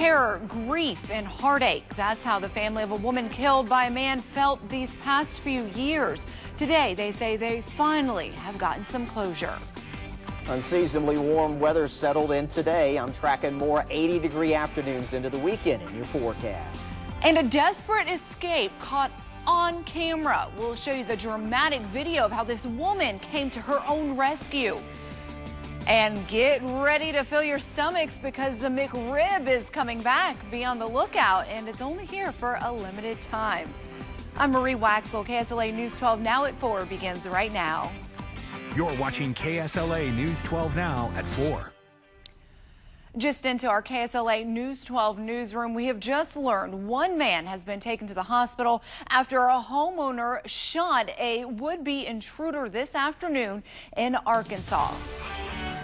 Terror, grief, and heartache. That's how the family of a woman killed by a man felt these past few years. Today, they say they finally have gotten some closure. Unseasonably warm weather settled in today. I'm tracking more 80-degree afternoons into the weekend in your forecast. And a desperate escape caught on camera. We'll show you the dramatic video of how this woman came to her own rescue. And get ready to fill your stomachs because the McRib is coming back. Be on the lookout, and it's only here for a limited time. I'm Marie Waxel. KSLA News 12 Now at 4 begins right now. You're watching KSLA News 12 Now at 4. Just into our KSLA News 12 newsroom, we have just learned one man has been taken to the hospital after a homeowner shot a would-be intruder this afternoon in Arkansas.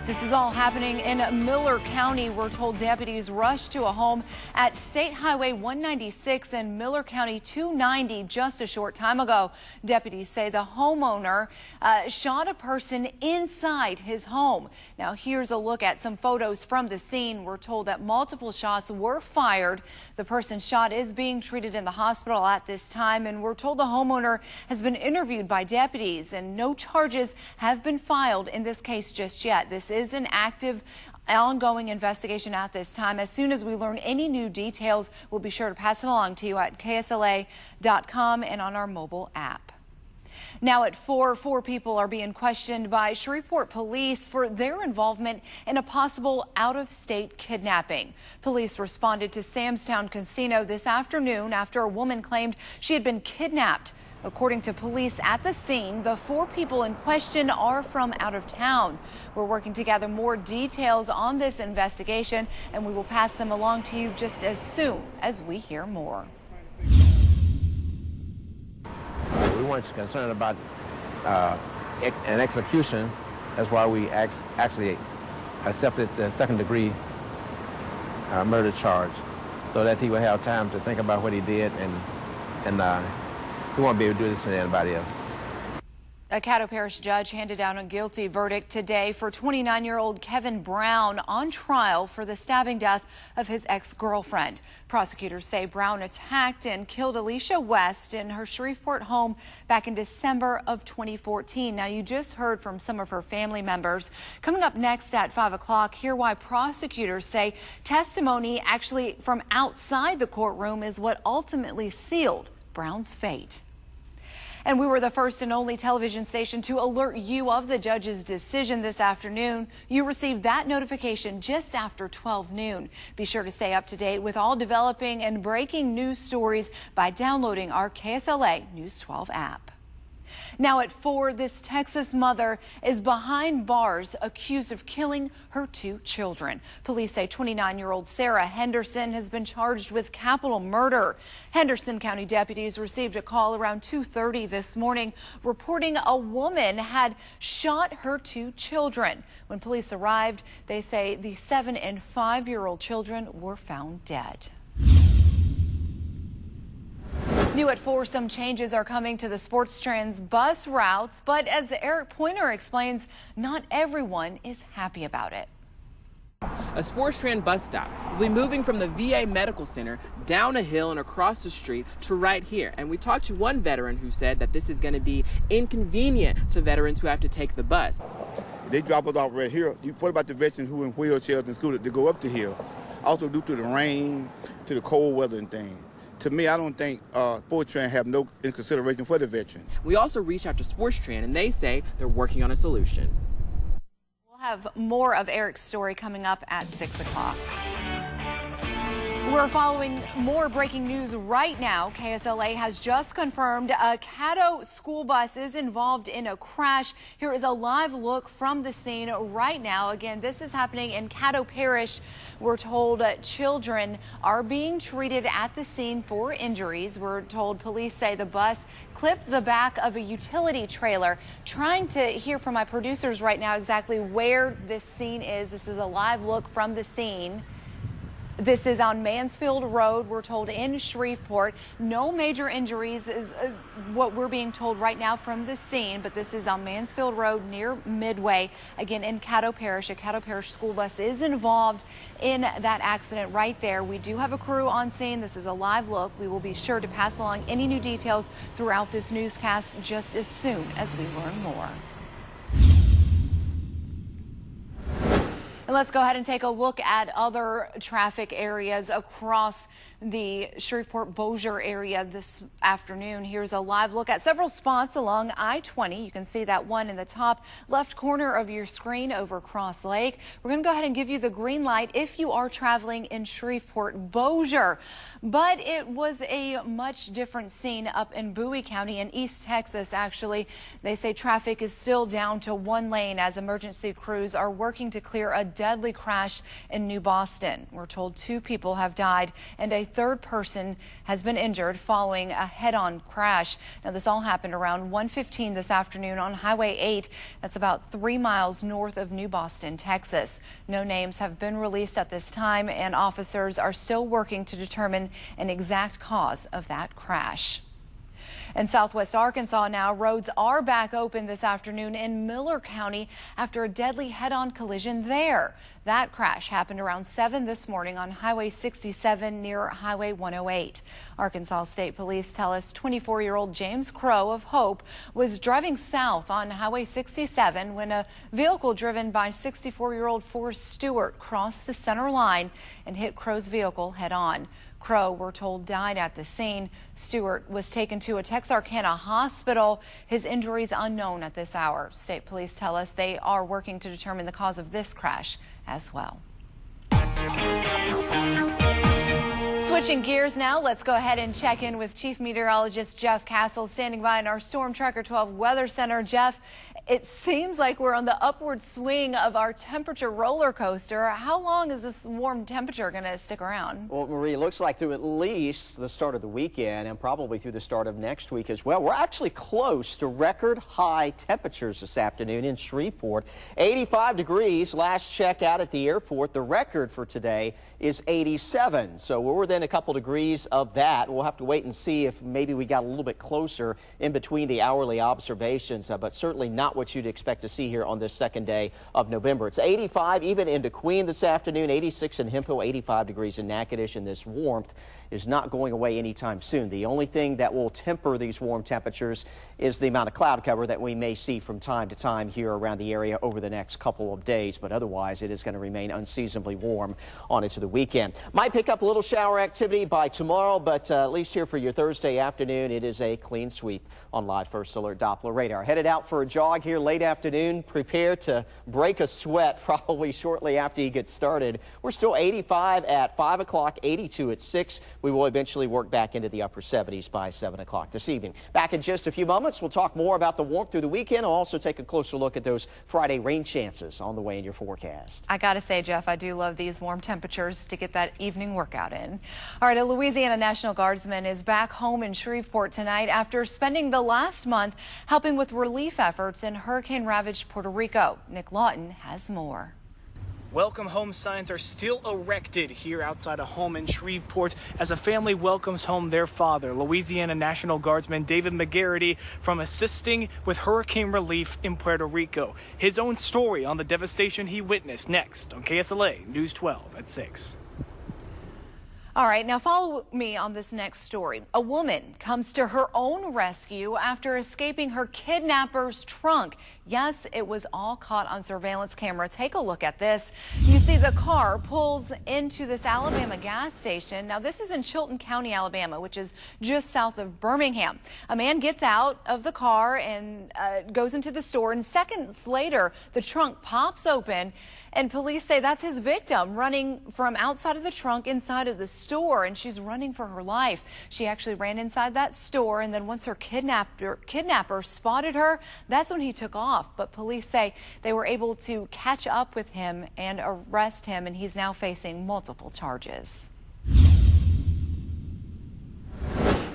This is all happening in Miller County. We're told deputies rushed to a home at State Highway 196 and Miller County 290 just a short time ago. Deputies say the homeowner shot a person inside his home. Now, here's a look at some photos from the scene. We're told that multiple shots were fired. The person shot is being treated in the hospital at this time, and we're told the homeowner has been interviewed by deputies, and no charges have been filed in this case just yet. This is an active, ongoing investigation at this time. As soon as we learn any new details, we'll be sure to pass it along to you at KSLA.com and on our mobile app. Now at 4 people are being questioned by Shreveport police for their involvement in a possible out-of-state kidnapping. Police responded to Samstown Casino this afternoon after a woman claimed she had been kidnapped. According to police at the scene, the 4 people in question are from out of town. We're working to gather more details on this investigation, and we will pass them along to you just as soon as we hear more. We weren't concerned about an execution. That's why we actually accepted the second-degree murder charge, so that he would have time to think about what he did, and he won't be able to do this to anybody else. A Caddo Parish judge handed down a guilty verdict today for 29-year-old Kevin Brown on trial for the stabbing death of his ex-girlfriend. Prosecutors say Brown attacked and killed Alicia West in her Shreveport home back in December of 2014. Now, you just heard from some of her family members. Coming up next at 5 o'clock, hear why prosecutors say testimony actually from outside the courtroom is what ultimately sealed Brown's fate. And we were the first and only television station to alert you of the judge's decision this afternoon. You received that notification just after 12 noon. Be sure to stay up to date with all developing and breaking news stories by downloading our KSLA News 12 app. Now at 4, this Texas mother is behind bars accused of killing her 2 children. Police say 29-year-old Sarah Henderson has been charged with capital murder. Henderson County deputies received a call around 2:30 this morning reporting a woman had shot her 2 children. When police arrived, they say the 7- and 5-year-old children were found dead. New at 4, some changes are coming to the Sports Trans bus routes, but as Eric Pointer explains, not everyone is happy about it. A Sports Trans bus stop will be moving from the VA Medical Center down a hill and across the street to right here. And we talked to one veteran who said that this is going to be inconvenient to veterans who have to take the bus. They drop us off right here. What about the veterans who in wheelchairs and scooters to go up the hill? Also due to the rain, to the cold weather and things. To me, I don't think Sports Trans have no consideration for the veterans. We also reached out to Sports Trans, and they say they're working on a solution. We'll have more of Eric's story coming up at 6 o'clock. We're following more breaking news right now. KSLA has just confirmed a Caddo school bus is involved in a crash. Here is a live look from the scene right now. Again, this is happening in Caddo Parish. We're told children are being treated at the scene for injuries. We're told police say the bus clipped the back of a utility trailer. Trying to hear from my producers right now exactly where this scene is. This is a live look from the scene. This is on Mansfield Road, we're told, in Shreveport. No major injuries is what we're being told right now from the scene, but this is on Mansfield Road near Midway, again in Caddo Parish. A Caddo Parish school bus is involved in that accident right there. We do have a crew on scene. This is a live look. We will be sure to pass along any new details throughout this newscast just as soon as we learn more. And let's go ahead and take a look at other traffic areas across the Shreveport-Bossier area this afternoon. Here's a live look at several spots along I-20. You can see that one in the top left corner of your screen over Cross Lake. We're going to go ahead and give you the green light if you are traveling in Shreveport-Bossier. But it was a much different scene up in Bowie County in East Texas, actually. They say traffic is still down to one lane as emergency crews are working to clear a deadly crash in New Boston. We're told 2 people have died and a third person has been injured following a head-on crash. Now, this all happened around 1:15 this afternoon on Highway 8. That's about 3 miles north of New Boston, Texas. No names have been released at this time, and officers are still working to determine an exact cause of that crash. In southwest Arkansas now, roads are back open this afternoon in Miller County after a deadly head-on collision there. That crash happened around 7 this morning on Highway 67 near Highway 108. Arkansas State Police tell us 24-year-old James Crow of Hope was driving south on Highway 67 when a vehicle driven by 64-year-old Forrest Stewart crossed the center line and hit Crow's vehicle head-on. Crow, we're told, died at the scene. Stewart was taken to a Texarkana hospital. His injuries unknown at this hour. State police tell us they are working to determine the cause of this crash as well. Switching gears now, let's go ahead and check in with Chief Meteorologist Jeff Castle standing by in our Storm Tracker 12 Weather Center. Jeff, it seems like we're on the upward swing of our temperature roller coaster. How long is this warm temperature going to stick around? Well, Marie, it looks like through at least the start of the weekend and probably through the start of next week as well. We're actually close to record high temperatures this afternoon in Shreveport. 85 degrees last check out at the airport. The record for today is 87. So we're within a couple degrees of that. We'll have to wait and see if maybe we got a little bit closer in between the hourly observations, but certainly not what you'd expect to see here on this second day of November. It's 85 even in Queen this afternoon, 86 in Hemphill, 85 degrees in Natchitoches, and this warmth is not going away anytime soon. The only thing that will temper these warm temperatures is the amount of cloud cover that we may see from time to time here around the area over the next couple of days, but otherwise it is going to remain unseasonably warm on into the weekend. Might pick up a little shower activity by tomorrow, but at least here for your Thursday afternoon, it is a clean sweep on Live First Alert Doppler radar. Headed out for a jog here late afternoon. Prepare to break a sweat probably shortly after you get started. We're still 85 at 5 o'clock, 82 at 6. We will eventually work back into the upper 70s by 7 o'clock this evening. Back in just a few moments, we'll talk more about the warmth through the weekend. We'll also take a closer look at those Friday rain chances on the way in your forecast. I gotta say, Jeff, I do love these warm temperatures to get that evening workout in. All right, a Louisiana National Guardsman is back home in Shreveport tonight after spending the last month helping with relief efforts in hurricane-ravaged Puerto Rico. Nick Lawton has more. Welcome home signs are still erected here outside a home in Shreveport as a family welcomes home their father, Louisiana National Guardsman David McGarity, from assisting with hurricane relief in Puerto Rico. His own story on the devastation he witnessed next on KSLA News 12 at 6. All right, now follow me on this next story. A woman comes to her own rescue after escaping her kidnapper's trunk. Yes, it was all caught on surveillance camera. Take a look at this. You see the car pulls into this Alabama gas station. Now, this is in Chilton County, Alabama, which is just south of Birmingham. A man gets out of the car and goes into the store, and seconds later, the trunk pops open, and police say that's his victim running from outside of the trunk inside of the store, and she's running for her life. She actually ran inside that store, and then once her kidnapper spotted her, that's when he took off. But police say they were able to catch up with him and arrest him, and he's now facing multiple charges.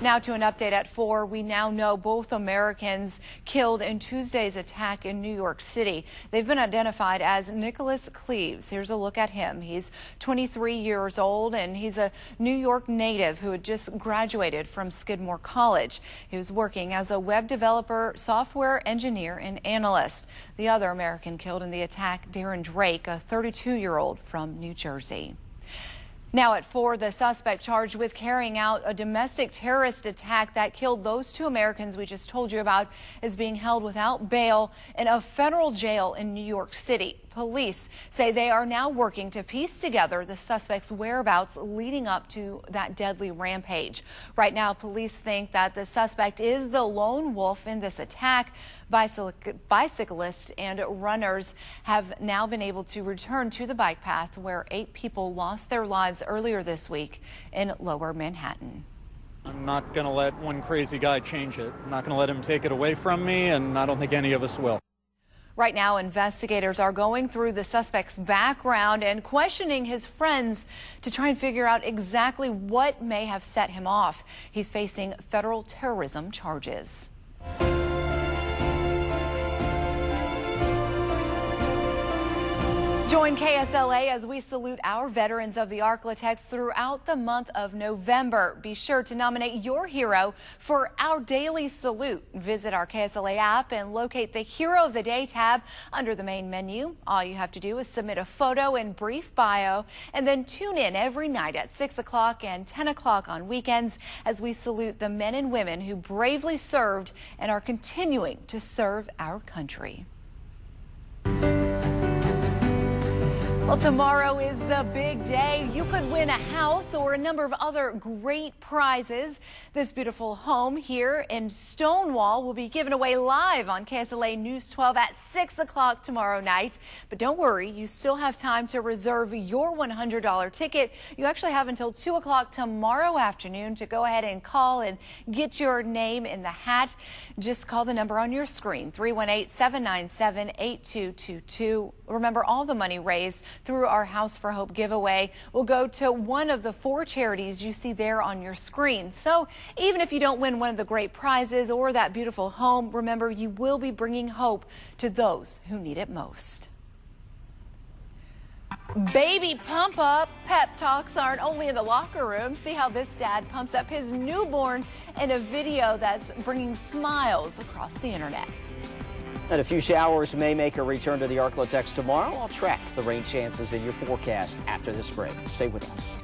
Now to an update at 4. We now know both Americans killed in Tuesday's attack in New York City. They've been identified as Nicholas Cleves. Here's a look at him. He's 23 years old and he's a New York native who had just graduated from Skidmore College. He was working as a web developer, software engineer, and analyst. The other American killed in the attack, Darren Drake, a 32-year-old from New Jersey. Now at 4, the suspect charged with carrying out a domestic terrorist attack that killed those 2 Americans we just told you about is being held without bail in a federal jail in New York City. Police say they are now working to piece together the suspect's whereabouts leading up to that deadly rampage. Right now, police think that the suspect is the lone wolf in this attack. Bicyclists and runners have now been able to return to the bike path where 8 people lost their lives earlier this week in Lower Manhattan. I'm not going to let one crazy guy change it. I'm not going to let him take it away from me, and I don't think any of us will. Right now, investigators are going through the suspect's background and questioning his friends to try and figure out exactly what may have set him off. He's facing federal terrorism charges. Join KSLA as we salute our veterans of the Arklatex throughout the month of November. Be sure to nominate your hero for our daily salute. Visit our KSLA app and locate the Hero of the Day tab under the main menu. All you have to do is submit a photo and brief bio, and then tune in every night at 6 o'clock and 10 o'clock on weekends as we salute the men and women who bravely served and are continuing to serve our country. Well, tomorrow is the big day. You could win a house or a number of other great prizes. This beautiful home here in Stonewall will be given away live on KSLA News 12 at 6 o'clock tomorrow night. But don't worry, you still have time to reserve your $100 ticket. You actually have until 2 o'clock tomorrow afternoon to go ahead and call and get your name in the hat. Just call the number on your screen, 318-797-8222. Remember, all the money raised through our House for Hope giveaway will go to one of the 4 charities you see there on your screen. So even if you don't win one of the great prizes or that beautiful home, remember, you will be bringing hope to those who need it most. Baby pump up. Pep talks aren't only in the locker room. See how this dad pumps up his newborn in a video that's bringing smiles across the internet. And a few showers may make a return to the Arklatex tomorrow. I'll track the rain chances in your forecast after this break. Stay with us.